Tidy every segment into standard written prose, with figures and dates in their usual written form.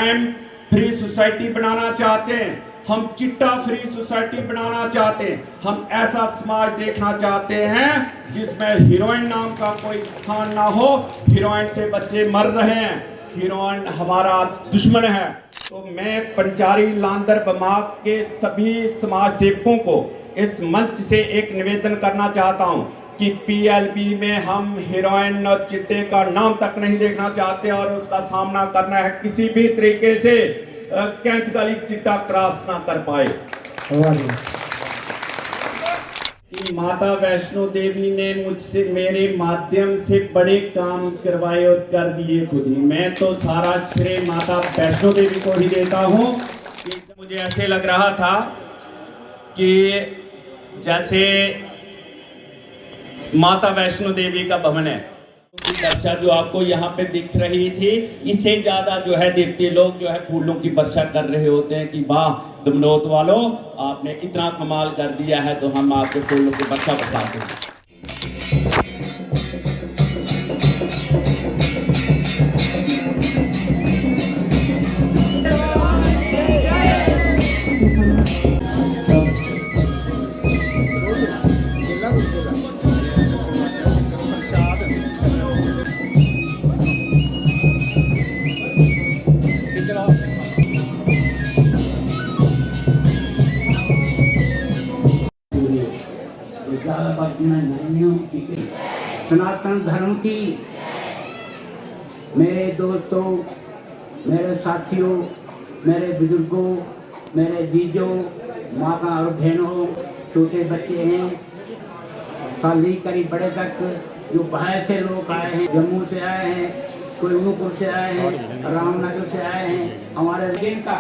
Crime free society बनाना चाहते हैं, हम चिट्टा फ्री सोसाइटी बनाना चाहते हैं। हम ऐसा समाज देखना चाहते हैं जिसमें हीरोइन नाम का कोई स्थान ना हो। हीरोइन से बच्चे मर रहे हैं, हीरोइन हमारा दुश्मन है। तो मैं पंचारी लांदर बमाक के सभी समाज सेवकों को इस मंच से एक निवेदन करना चाहता हूं कि पीएलबी में हम हीरोइन और चिट्टे का नाम तक नहीं देखना चाहते और उसका सामना करना है किसी भी तरीके से कैंथगाली चिट्टा क्रॉस ना कर पाए। कि माता वैष्णो देवी ने मुझसे मेरे माध्यम से बड़े काम करवाए और कर दिए खुद ही। मैं तो सारा श्रेय माता वैष्णो देवी को ही देता हूँ। मुझे ऐसे लग रहा था कि जैसे माता वैष्णो देवी का भवन है, वर्षा जो आपको यहाँ पे दिख रही थी, इससे ज्यादा जो है देवती लोग जो है फूलों की वर्षा कर रहे होते हैं कि वाह दमनोत वालों, आपने इतना कमाल कर दिया है, तो हम आपको फूलों की वर्षा बताते हैं। सनातन धर्म की मेरे दोस्तों, मेरे साथियों, मेरे बुजुर्गों, मेरे जीजों, माता और बहनों, छोटे बच्चे हैं, साली करीब बड़े तक, जो बाहर से लोग आए हैं, जम्मू से आए हैं, कोई उनपुर से आए हैं, रामनगर से आए हैं। हमारे दिन का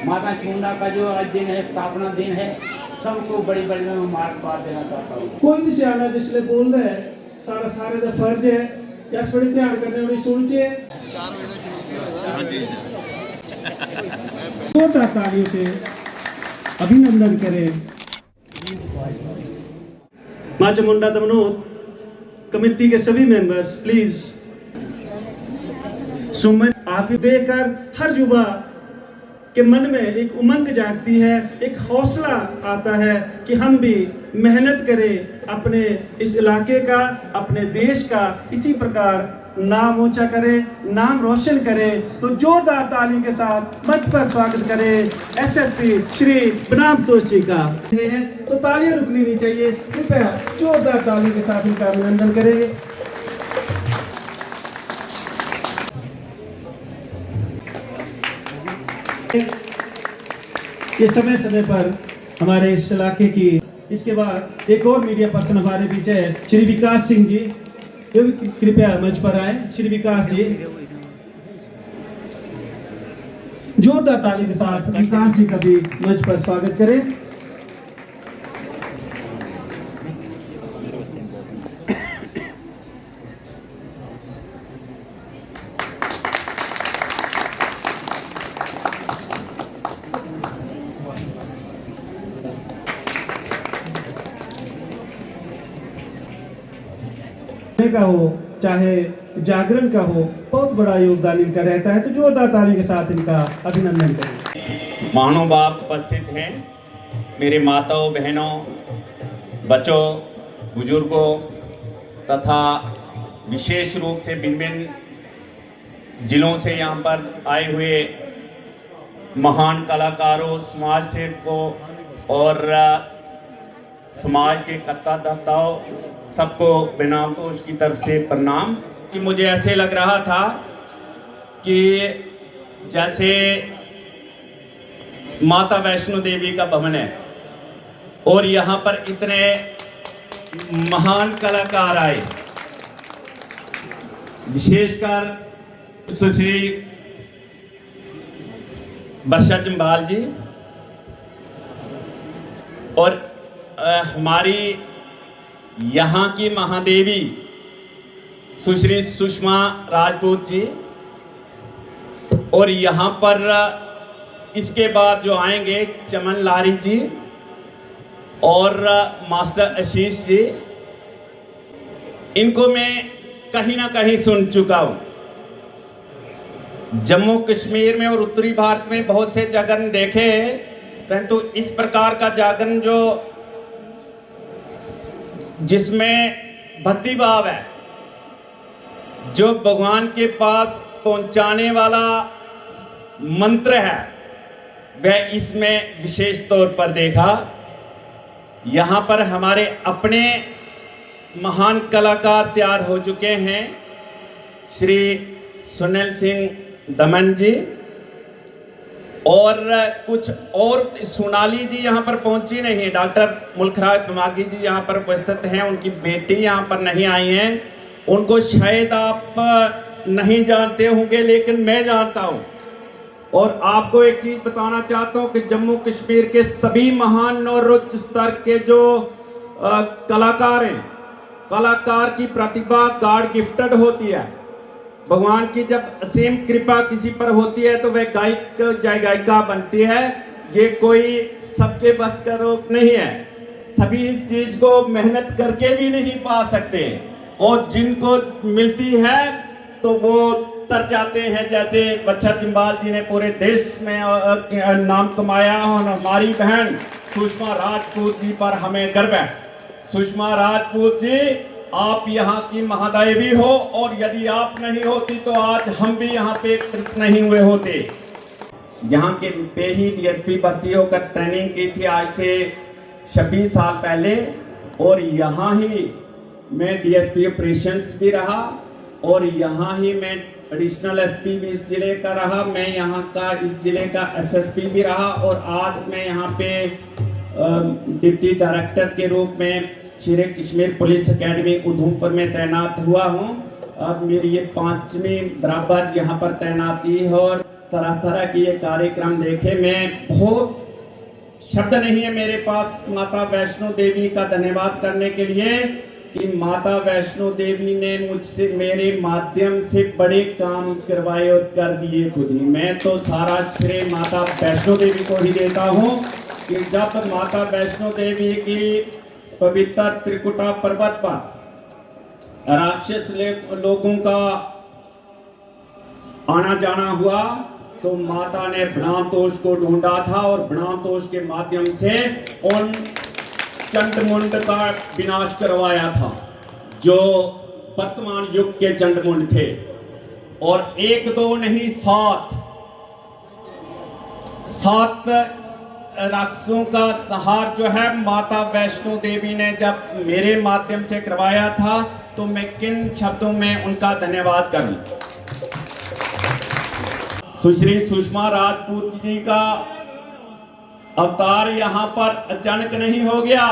माता चुंडा का जो आज दिन है, स्थापना दिन है, सबको बड़ी बड़ी मैं मुबारकबाद देना चाहता हूँ। कोई भी सियाना जिसले बोल रहा है सारा सारे का फर्ज है या बड़ी ध्यान करने वाली सोचे जोरदार तालियों से अभिनंदन करें। मां चामुंडा दमनोत कमेटी के सभी मेंबर्स प्लीज सुमन आप देखकर हर युवा के मन में एक उमंग जागती है, एक हौसला आता है कि हम भी मेहनत करें, अपने इस इलाके का, अपने देश का इसी प्रकार नाम ऊंचा करें, नाम रोशन करें। तो जोरदार तालियों के साथ मंच पर स्वागत करें एसएसपी श्री बनाम तोष जी का। तो तालियां रुकनी नहीं चाहिए, कृपया जोरदार तालियों के साथ इनका अभिनंदन करेंगे। ये समय समय पर हमारे इस इलाके की, इसके बाद एक और मीडिया पर्सन हमारे बीच है श्री विकास सिंह जी, ये भी कृपया मंच पर आए। श्री विकास जी, जोरदार ताली के साथ विकास जी का भी मंच पर स्वागत करें। का हो चाहे जागरण का हो, बहुत बड़ा योगदान इनका रहता है। तो जोरदार ताली के साथ इनका अभिनंदन करें। महानुभाव उपस्थित हैं, मेरे माताओं, बहनों, बच्चों, बुजुर्गों तथा विशेष रूप से भिन्न भिन्न जिलों से यहाँ पर आए हुए महान कलाकारों, समाज सेवकों और समाज के कर्ता धर्ताओं, सबको बनाम तोष की तरफ से प्रणाम। कि मुझे ऐसे लग रहा था कि जैसे माता वैष्णो देवी का भवन है और यहाँ पर इतने महान कलाकार आए, विशेषकर सुश्री वर्षा जम्बाल जी और हमारी यहाँ की महादेवी सुश्री सुषमा राजपूत जी, और यहाँ पर इसके बाद जो आएंगे चमन लारी जी और मास्टर आशीष जी, इनको मैं कहीं ना कहीं सुन चुका हूँ। जम्मू कश्मीर में और उत्तरी भारत में बहुत से जागरण देखे, परंतु इस प्रकार का जागरण जिसमें भक्ति भाव है, जो भगवान के पास पहुंचाने वाला मंत्र है, वह इसमें विशेष तौर पर देखा। यहाँ पर हमारे अपने महान कलाकार तैयार हो चुके हैं, श्री सुनील सिंह दमन जी, और कुछ और सोनाली जी यहाँ पर पहुंची नहीं है। डॉक्टर मुल्खराज दिमागी जी यहाँ पर उपस्थित हैं, उनकी बेटी यहाँ पर नहीं आई हैं। उनको शायद आप नहीं जानते होंगे, लेकिन मैं जानता हूँ। और आपको एक चीज बताना चाहता हूँ कि जम्मू कश्मीर के सभी महान और उच्च स्तर के जो कलाकार हैं, कलाकार की प्रतिभा गॉड गिफ्टेड होती है। भगवान की जब असीम कृपा किसी पर होती है तो वह गायक या गायिका बनती है। ये कोई सबके बस का रोग नहीं है। सभी इस चीज को मेहनत करके भी नहीं पा सकते, और जिनको मिलती है तो वो तर जाते हैं। जैसे बच्चा जिम्बाल जी ने पूरे देश में नाम कमाया, और हमारी बहन सुषमा राजपूत जी पर हमें गर्व है। सुषमा राजपूत जी, आप यहाँ की महादेवी हो, और यदि आप नहीं होती तो आज हम भी यहाँ पे एकत्रित नहीं हुए होते। जहाँ के पे ही डीएसपी भर्ती होकर ट्रेनिंग की थी आज से 26 साल पहले, और यहाँ ही मैं डीएसपी ऑपरेशंस भी रहा, और यहाँ ही मैं एडिशनल एसपी भी इस जिले का रहा। मैं यहाँ का इस जिले का एसएसपी भी रहा, और आज मैं यहाँ पे डिप्टी डायरेक्टर के रूप में श्री कश्मीर पुलिस एकेडमी उधमपुर में तैनात हुआ हूँ। अब मेरी ये 5वीं बराबर यहाँ पर तैनाती है, और तरह तरह के ये कार्यक्रम देखे। मैं बहुत शब्द नहीं है मेरे पास माता वैष्णो देवी का धन्यवाद करने के लिए, कि माता वैष्णो देवी ने मुझसे मेरे माध्यम से बड़े काम करवाए और कर दिए खुद ही। मैं तो सारा श्रेय माता वैष्णो देवी को ही देता हूँ, कि जब माता वैष्णो देवी की पवित्र त्रिकुटा पर्वत पर राक्षस लोगों का आना जाना हुआ, तो माता ने ब्रह्मतोष को ढूंढा था, और ब्रह्मतोष के माध्यम से उन चंडमुंड का विनाश करवाया था, जो वर्तमान युग के चंडमुंड थे। और 1 2 नहीं 7 राक्षसों का संहार जो है माता वैष्णो देवी ने जब मेरे माध्यम से करवाया था, तो मैं किन शब्दों में उनका धन्यवाद करूं। सुश्री सुषमा राजपूत जी का अवतार यहाँ पर अचानक नहीं हो गया।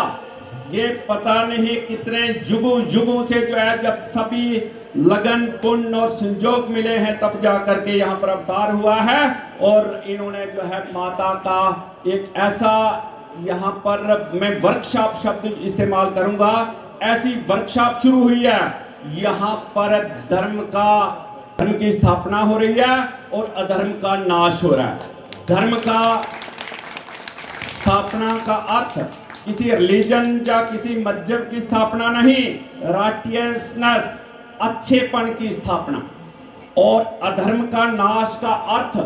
ये पता नहीं कितने युगों से जो है, जब सभी लगन पुण्य और संजोग मिले हैं, तब जाकर के यहाँ पर अवतार हुआ है। और इन्होंने जो है माता का एक ऐसा, यहाँ पर मैं वर्कशॉप शब्द इस्तेमाल करूंगा, ऐसी वर्कशॉप शुरू हुई है। यहाँ पर धर्म की स्थापना हो रही है, और अधर्म का नाश हो रहा है। धर्म का स्थापना का अर्थ किसी रिलीजन या किसी मजहब की स्थापना नहीं, राइटियसनेस, अच्छेपन की स्थापना। और अधर्म का नाश का अर्थ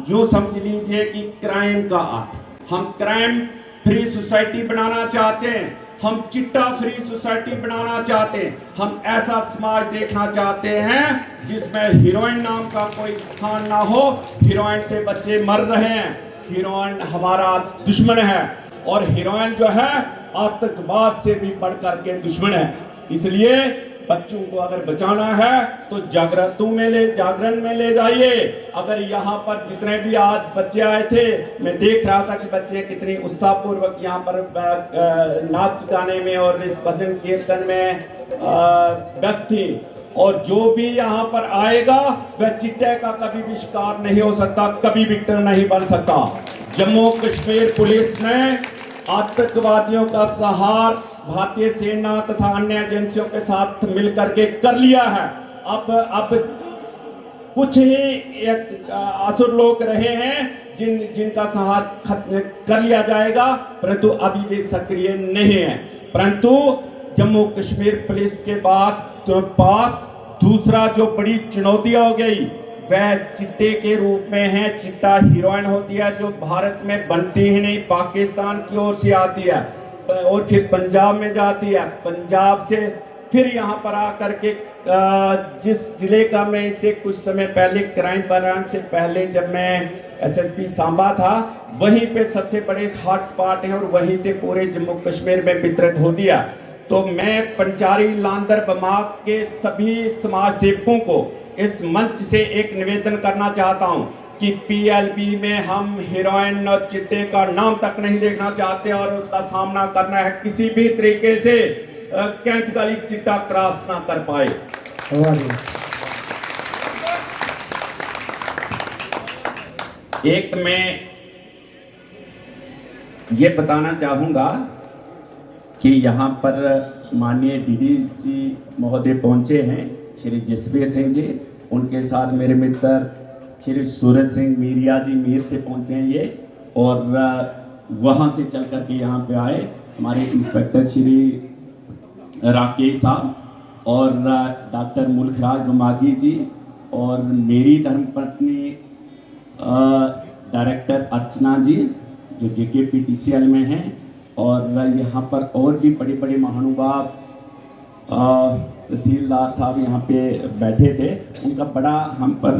जो समझ लीजिए कि क्राइम का अर्थ। हम क्राइम फ्री सोसाइटी बनाना चाहते हैं, हम चिट्टा फ्री सोसाइटी बनाना चाहते हैं। हम ऐसा समाज देखना चाहते हैं जिसमें हीरोइन नाम का कोई स्थान ना हो। हीरोइन से बच्चे मर रहे हैं, हीरोइन हमारा दुश्मन है, और हीरोइन जो है आतंकवाद से भी बढ़कर के दुश्मन है। इसलिए बच्चों को अगर बचाना है तो जागरण में ले जाइए। अगर यहाँ पर जितने भी आज बच्चे आए थे, मैं देख रहा था कि बच्चे कितनी उत्साहपूर्वक यहाँ पर नाच गाने में और इस भजन कीर्तन में व्यस्त थी। और जो भी यहाँ पर आएगा वह चिट्टे का कभी भी शिकार नहीं हो सकता, कभी विक्टिम नहीं बन सकता। जम्मू कश्मीर पुलिस ने आतंकवादियों का संहार भारतीय सेना तथा अन्य एजेंसियों के साथ मिलकर के कर लिया है। अब कुछ ही असुर लोग रहे हैं जिनका संहार खत्म कर लिया जाएगा, परंतु अभी भी सक्रिय नहीं है। परंतु जम्मू कश्मीर पुलिस के बाद तो पास दूसरा जो बड़ी चुनौतियां हो गई वह चिट्टे के रूप में है। चिट्टा हीरोइन होती है जो भारत में बनती ही नहीं, पाकिस्तान की ओर से आती है और फिर पंजाब में जाती है। पंजाब से फिर यहाँ पर आकर के जिस जिले का मैं इससे कुछ समय पहले क्राइम ब्रांच से पहले जब मैं एसएसपी सांबा था, वहीं पे सबसे बड़े हॉटस्पॉट है और वहीं से पूरे जम्मू कश्मीर में वितरित हो दिया। तो मैं पंचारी लांदर बमाक के सभी समाज सेवकों को इस मंच से एक निवेदन करना चाहता हूं कि पीएलबी में हम हीरोइन और चिट्टे का नाम तक नहीं देखना चाहते और उसका सामना करना है किसी भी तरीके से कैंथगली चिट्टा क्रॉस ना कर पाए। एक मैं ये बताना चाहूंगा कि यहाँ पर माननीय डीडीसी महोदय पहुंचे हैं, श्री जसवीर सिंह जी, उनके साथ मेरे मित्र श्री सूरज सिंह मीरिया जी मीर से पहुंचे हैं ये, और वहाँ से चल कर के यहाँ पे आए हमारे इंस्पेक्टर श्री राकेश साहब और डॉक्टर मुल्खराज बमागी जी और मेरी धर्मपत्नी डायरेक्टर अर्चना जी जो JKPTCL में हैं, और यहाँ पर और भी बड़े बड़े महानुभाव तहसीलदार साहब यहाँ पे बैठे थे। उनका बड़ा हम पर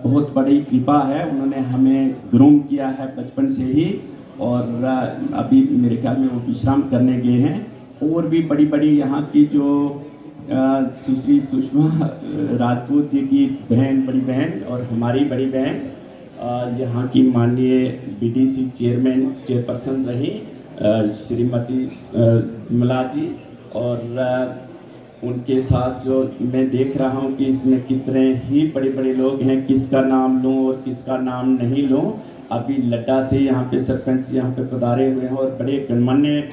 बहुत बड़ी कृपा है, उन्होंने हमें ग्रूम किया है बचपन से ही, और अभी मेरे ख्याल में वो विश्राम करने गए हैं। और भी बड़ी बड़ी यहाँ की जो सुश्री सुषमा राजपूत जी की बहन, बड़ी बहन और हमारी बड़ी बहन, यहाँ की माननीय BDC चेयरपर्सन रही श्रीमती विमला जी, और उनके साथ जो मैं देख रहा हूँ कि इसमें कितने ही बड़े बड़े लोग हैं, किसका नाम लूँ और किसका नाम नहीं लूँ। अभी लड्डा से यहाँ पे सरपंच यहाँ पे पधारे हुए हैं और बड़े गणमान्य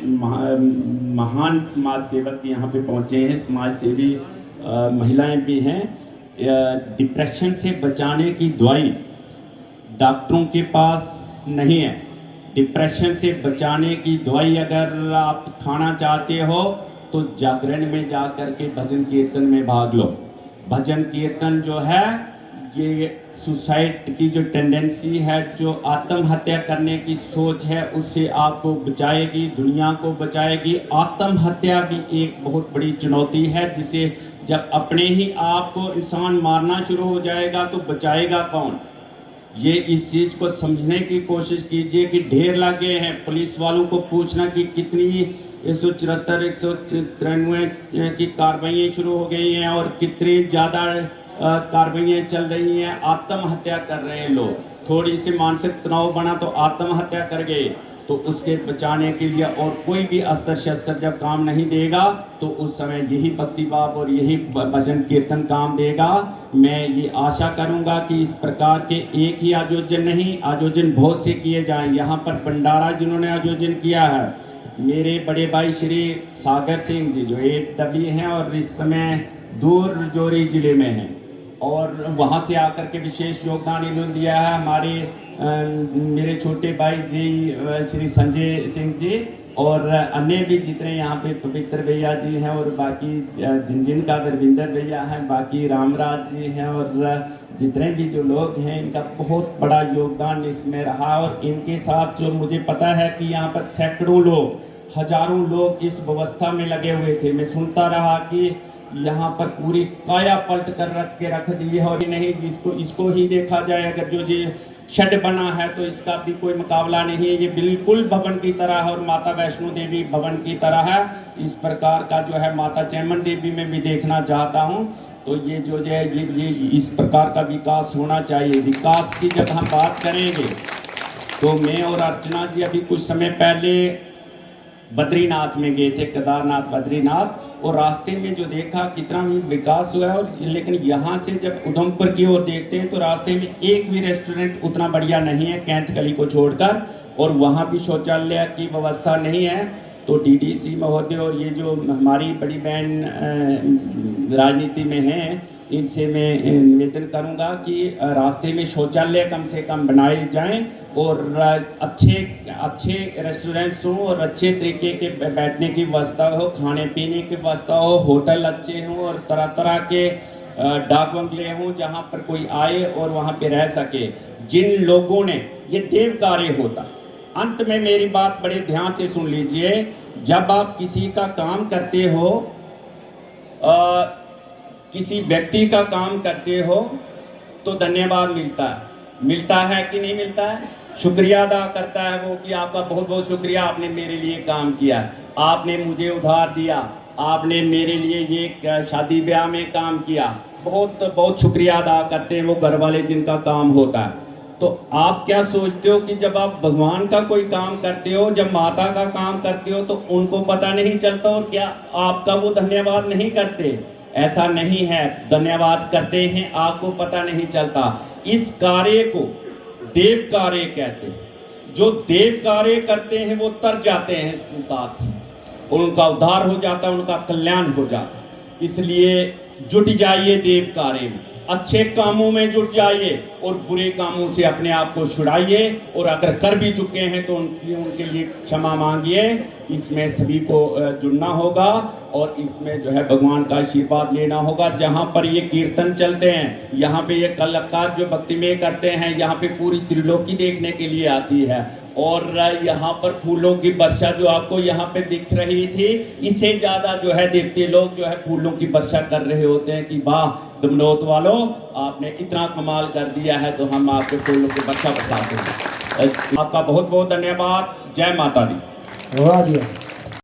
महान समाज सेवक यहाँ पे पहुँचे हैं, समाज सेवी महिलाएं भी हैं। डिप्रेशन से बचाने की दवाई डॉक्टरों के पास नहीं है। डिप्रेशन से बचाने की दवाई अगर आप खाना चाहते हो तो जागरण में जा कर के भजन कीर्तन में भाग लो। भजन कीर्तन जो है ये सुसाइड की जो टेंडेंसी है, जो आत्महत्या करने की सोच है, उससे आपको बचाएगी, दुनिया को बचाएगी। आत्महत्या भी एक बहुत बड़ी चुनौती है, जिसे जब अपने ही आप को इंसान मारना शुरू हो जाएगा तो बचाएगा कौन। ये इस चीज़ को समझने की कोशिश कीजिए कि ढेर लगे हैं। पुलिस वालों को पूछना कि कितनी 174 193 की कार्रवाइयाँ शुरू हो गई हैं और कितनी ज़्यादा कार्रवाइयाँ चल रही हैं। आत्महत्या कर रहे हैं लोग, थोड़ी सी मानसिक तनाव बना तो आत्महत्या कर गए। तो उसके बचाने के लिए और कोई भी अस्त्र शस्त्र जब काम नहीं देगा तो उस समय यही भक्ति भाव और यही भजन कीर्तन काम देगा। मैं ये आशा करूंगा कि इस प्रकार के एक ही आयोजन नहीं, आयोजन बहुत से किए जाएं। यहाँ पर भंडारा जिन्होंने आयोजन किया है, मेरे बड़े भाई श्री सागर सिंह जी जो AW हैं और इस समय दूर राजौरी जिले में हैं, और वहाँ से आकर के विशेष योगदान इन्होंने दिया है। हमारे मेरे छोटे भाई जी श्री संजय सिंह जी और अन्य भी जितने यहाँ पे पवित्र भैया जी हैं और बाकी जिन का रविंदर भैया हैं, बाकी रामराज जी हैं, और जितने भी जो लोग हैं, इनका बहुत बड़ा योगदान इसमें रहा। और इनके साथ जो मुझे पता है कि यहाँ पर सैकड़ों लोग, हजारों लोग इस व्यवस्था में लगे हुए थे। मैं सुनता रहा कि यहाँ पर पूरी काया पलट कर रख दी है, और नहीं जिसको इसको ही देखा जाए, अगर जो ये शेड बना है तो इसका भी कोई मुकाबला नहीं है। ये बिल्कुल भवन की तरह है और माता वैष्णो देवी भवन की तरह है। इस प्रकार का जो है माता चैमन देवी में भी देखना चाहता हूँ। तो ये जो है ये इस प्रकार का विकास होना चाहिए। विकास की जब हम बात करेंगे तो मैं और अर्चना जी अभी कुछ समय पहले बद्रीनाथ में गए थे, केदारनाथ बद्रीनाथ, और रास्ते में जो देखा कितना भी विकास हुआ है। और लेकिन यहाँ से जब उधमपुर की ओर देखते हैं तो रास्ते में एक भी रेस्टोरेंट उतना बढ़िया नहीं है कैंथगली को छोड़कर, और वहाँ भी शौचालय की व्यवस्था नहीं है। तो DDC महोदय और ये जो हमारी बड़ी बहन राजनीति में हैं, इनसे मैं निवेदन करूंगा कि रास्ते में शौचालय कम से कम बनाए जाएं और अच्छे रेस्टोरेंट्स हों और अच्छे तरीके के बैठने की व्यवस्था हो, खाने पीने की व्यवस्था हो, होटल अच्छे हों और तरह तरह के डाक बंगले हों जहाँ पर कोई आए और वहाँ पे रह सके। जिन लोगों ने ये देव कार्य होता, अंत में मेरी बात बड़े ध्यान से सुन लीजिए, जब आप किसी का काम करते हो, किसी व्यक्ति का काम करते हो तो धन्यवाद मिलता है कि नहीं मिलता है? शुक्रिया अदा करता है वो कि आपका बहुत बहुत शुक्रिया, आपने मेरे लिए काम किया, आपने मुझे उधार दिया, आपने मेरे लिए ये शादी ब्याह में काम किया, बहुत बहुत शुक्रिया अदा करते हैं वो घर वाले जिनका काम होता है। तो आप क्या सोचते हो कि जब आप भगवान का कोई काम करते हो, जब माता का काम करते हो तो उनको पता नहीं चलता और क्या आपका वो धन्यवाद नहीं करते? ऐसा नहीं है, धन्यवाद करते हैं, आपको पता नहीं चलता। इस कार्य को देव कार्य कहते हैं। जो देव कार्य करते हैं वो तर जाते हैं संसार से, उनका उद्धार हो जाता है, उनका कल्याण हो जाता है। इसलिए जुट जाइए देव कार्य में, अच्छे कामों में जुट जाइए और बुरे कामों से अपने आप को छुड़ाइए, और अगर कर भी चुके हैं तो उनके लिए क्षमा मांगिए। इसमें सभी को जुड़ना होगा और इसमें जो है भगवान का आशीर्वाद लेना होगा। जहाँ पर ये कीर्तन चलते हैं, यहाँ पे ये कलाकार जो भक्तिमय करते हैं, यहाँ पे पूरी त्रिलोकी देखने के लिए आती है। और यहाँ पर फूलों की वर्षा जो आपको यहाँ पे दिख रही थी, इससे ज़्यादा जो है देवते लोग जो है फूलों की वर्षा कर रहे होते हैं कि वाह दमनोत वालों, आपने इतना कमाल कर दिया है, तो हम आपको फूलों की वर्षा बताते हैं। आपका बहुत बहुत धन्यवाद। जय माता दी। वाह जी।